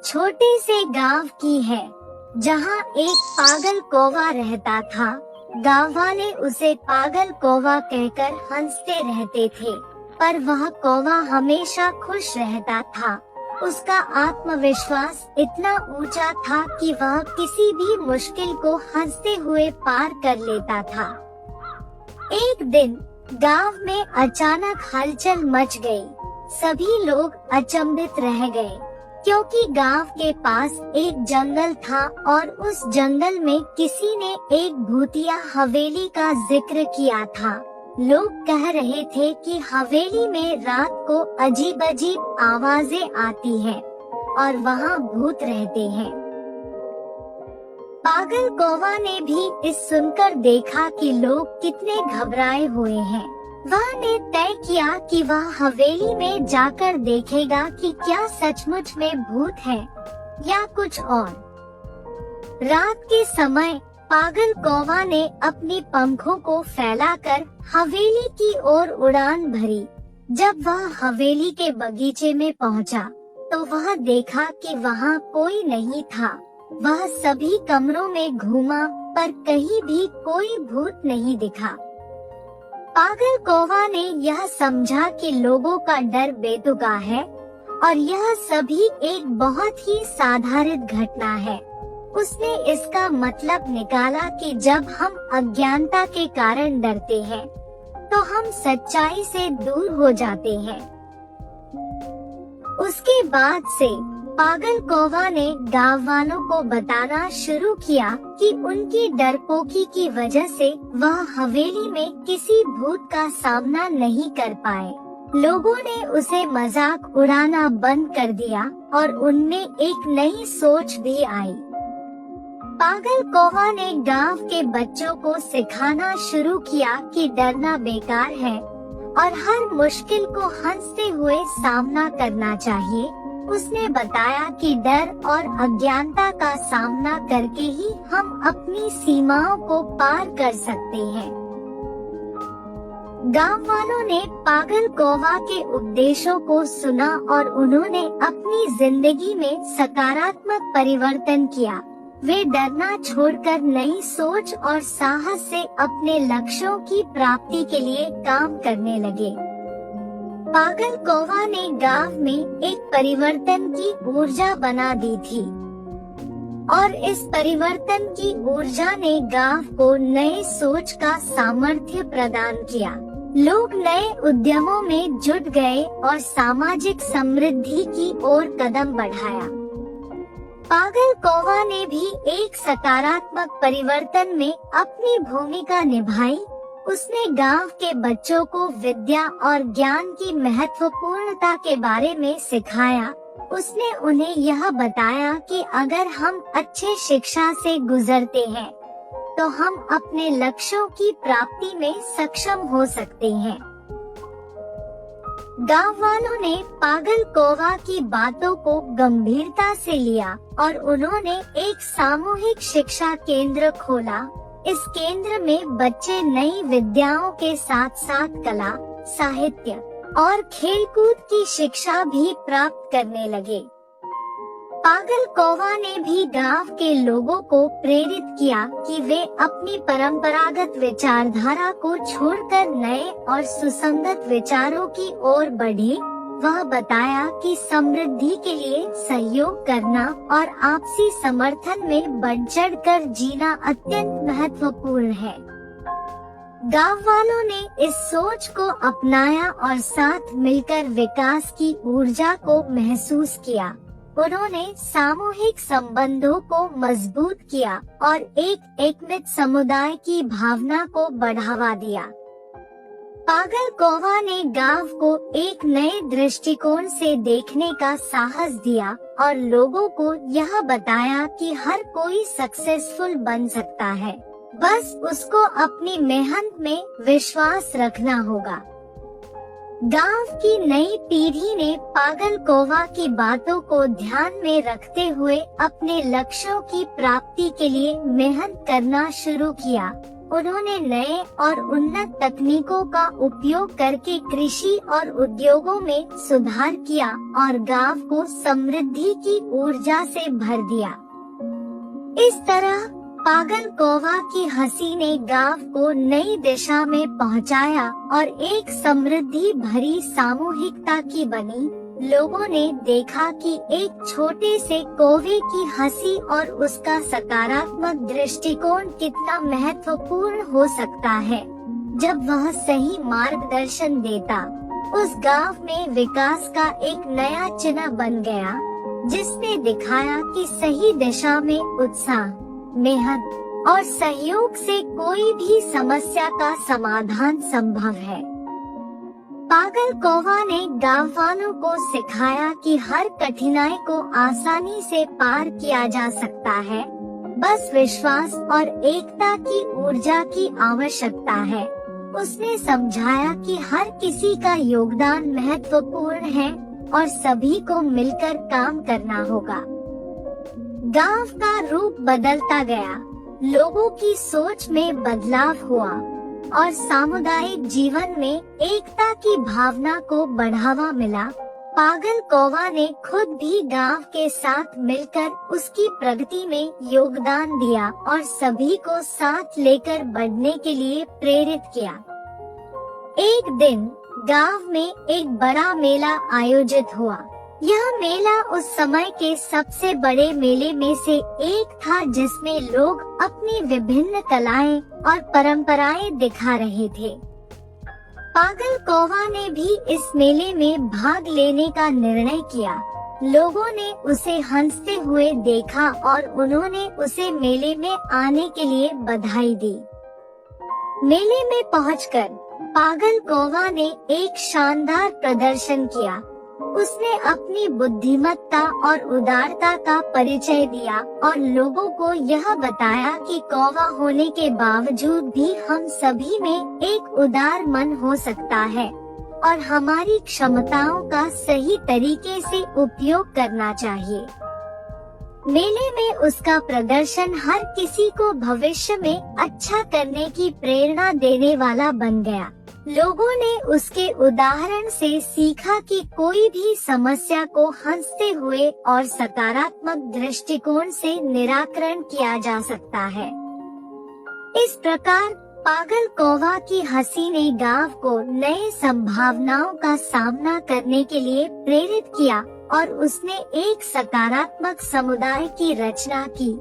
छोटे से गांव की है, जहां एक पागल कौवा रहता था। गांव वाले उसे पागल कौवा कहकर हंसते रहते थे, पर वह कौवा हमेशा खुश रहता था। उसका आत्मविश्वास इतना ऊंचा था कि वह किसी भी मुश्किल को हंसते हुए पार कर लेता था। एक दिन गांव में अचानक हलचल मच गई। सभी लोग अचंभित रह गए, क्योंकि गांव के पास एक जंगल था और उस जंगल में किसी ने एक भूतिया हवेली का जिक्र किया था। लोग कह रहे थे कि हवेली में रात को अजीब अजीब आवाजें आती हैं और वहां भूत रहते हैं। पागल कौवा ने भी इस सुनकर देखा कि लोग कितने घबराए हुए हैं। वह ने तय किया कि वह हवेली में जाकर देखेगा कि क्या सचमुच में भूत है या कुछ और। रात के समय पागल कौवा ने अपनी पंखों को फैलाकर हवेली की ओर उड़ान भरी। जब वह हवेली के बगीचे में पहुंचा, तो वह देखा कि वहां कोई नहीं था। वह सभी कमरों में घूमा, पर कहीं भी कोई भूत नहीं दिखा। पागल कौवा ने यह समझा कि लोगों का डर बेतुका है और यह सभी एक बहुत ही साधारण घटना है। उसने इसका मतलब निकाला कि जब हम अज्ञानता के कारण डरते हैं, तो हम सच्चाई से दूर हो जाते हैं। उसके बाद से पागल कौवा ने गांव वालों को बताना शुरू किया कि उनकी डरपोकी की वजह से वह हवेली में किसी भूत का सामना नहीं कर पाए। लोगों ने उसे मजाक उड़ाना बंद कर दिया और उनमें एक नई सोच भी आई। पागल कौवा ने गांव के बच्चों को सिखाना शुरू किया कि डरना बेकार है और हर मुश्किल को हंसते हुए सामना करना चाहिए। उसने बताया कि डर और अज्ञानता का सामना करके ही हम अपनी सीमाओं को पार कर सकते हैं। गांव वालों ने पागल कौवा के उपदेशों को सुना और उन्होंने अपनी जिंदगी में सकारात्मक परिवर्तन किया। वे डरना छोड़कर नई सोच और साहस से अपने लक्ष्यों की प्राप्ति के लिए काम करने लगे। पागल कौवा ने गांव में एक परिवर्तन की ऊर्जा बना दी थी और इस परिवर्तन की ऊर्जा ने गांव को नए सोच का सामर्थ्य प्रदान किया। लोग नए उद्यमों में जुट गए और सामाजिक समृद्धि की ओर कदम बढ़ाया। पागल कौवा ने भी एक सकारात्मक परिवर्तन में अपनी भूमिका निभाई। उसने गांव के बच्चों को विद्या और ज्ञान की महत्वपूर्णता के बारे में सिखाया। उसने उन्हें यह बताया कि अगर हम अच्छे शिक्षा से गुजरते हैं, तो हम अपने लक्ष्यों की प्राप्ति में सक्षम हो सकते हैं। गांव वालों ने पागल कौवा की बातों को गंभीरता से लिया और उन्होंने एक सामूहिक शिक्षा केंद्र खोला। इस केंद्र में बच्चे नई विद्याओं के साथ साथ कला, साहित्य और खेलकूद की शिक्षा भी प्राप्त करने लगे। पागल कौवा ने भी गांव के लोगों को प्रेरित किया कि वे अपनी परंपरागत विचारधारा को छोड़कर नए और सुसंगत विचारों की ओर बढ़े। वह बताया कि समृद्धि के लिए सहयोग करना और आपसी समर्थन में बढ़-चढ़ कर जीना अत्यंत महत्वपूर्ण है। गांव वालों ने इस सोच को अपनाया और साथ मिलकर विकास की ऊर्जा को महसूस किया। उन्होंने सामूहिक संबंधों को मजबूत किया और एक एकमित समुदाय की भावना को बढ़ावा दिया। पागल कौवा ने गांव को एक नए दृष्टिकोण से देखने का साहस दिया और लोगों को यह बताया कि हर कोई सक्सेसफुल बन सकता है, बस उसको अपनी मेहनत में विश्वास रखना होगा। गांव की नई पीढ़ी ने पागल कौवा की बातों को ध्यान में रखते हुए अपने लक्ष्यों की प्राप्ति के लिए मेहनत करना शुरू किया। उन्होंने नए और उन्नत तकनीकों का उपयोग करके कृषि और उद्योगों में सुधार किया और गांव को समृद्धि की ऊर्जा से भर दिया। इस तरह पागल कौवा की हंसी ने गांव को नई दिशा में पहुंचाया और एक समृद्धि भरी सामूहिकता की बनी। लोगों ने देखा कि एक छोटे से कौवे की हंसी और उसका सकारात्मक दृष्टिकोण कितना महत्वपूर्ण हो सकता है जब वह सही मार्गदर्शन देता। उस गांव में विकास का एक नया चिन्ह बन गया, जिसने दिखाया कि सही दिशा में उत्साह, मेहनत और सहयोग से कोई भी समस्या का समाधान संभव है। पागल कौवा ने गांव वालों को सिखाया कि हर कठिनाई को आसानी से पार किया जा सकता है, बस विश्वास और एकता की ऊर्जा की आवश्यकता है। उसने समझाया कि हर किसी का योगदान महत्वपूर्ण है और सभी को मिलकर काम करना होगा। गांव का रूप बदलता गया, लोगों की सोच में बदलाव हुआ और सामुदायिक जीवन में एकता की भावना को बढ़ावा मिला। पागल कौवा ने खुद भी गांव के साथ मिलकर उसकी प्रगति में योगदान दिया और सभी को साथ लेकर बढ़ने के लिए प्रेरित किया। एक दिन गांव में एक बड़ा मेला आयोजित हुआ। यह मेला उस समय के सबसे बड़े मेले में से एक था, जिसमें लोग अपनी विभिन्न कलाएं और परंपराएं दिखा रहे थे। पागल कौवा ने भी इस मेले में भाग लेने का निर्णय किया। लोगों ने उसे हंसते हुए देखा और उन्होंने उसे मेले में आने के लिए बधाई दी। मेले में पहुंचकर पागल कौवा ने एक शानदार प्रदर्शन किया। उसने अपनी बुद्धिमत्ता और उदारता का परिचय दिया और लोगों को यह बताया कि कौवा होने के बावजूद भी हम सभी में एक उदार मन हो सकता है और हमारी क्षमताओं का सही तरीके से उपयोग करना चाहिए। मेले में उसका प्रदर्शन हर किसी को भविष्य में अच्छा करने की प्रेरणा देने वाला बन गया। लोगों ने उसके उदाहरण से सीखा कि कोई भी समस्या को हंसते हुए और सकारात्मक दृष्टिकोण से निराकरण किया जा सकता है। इस प्रकार पागल कौवा की हंसी ने गांव को नए संभावनाओं का सामना करने के लिए प्रेरित किया और उसने एक सकारात्मक समुदाय की रचना की।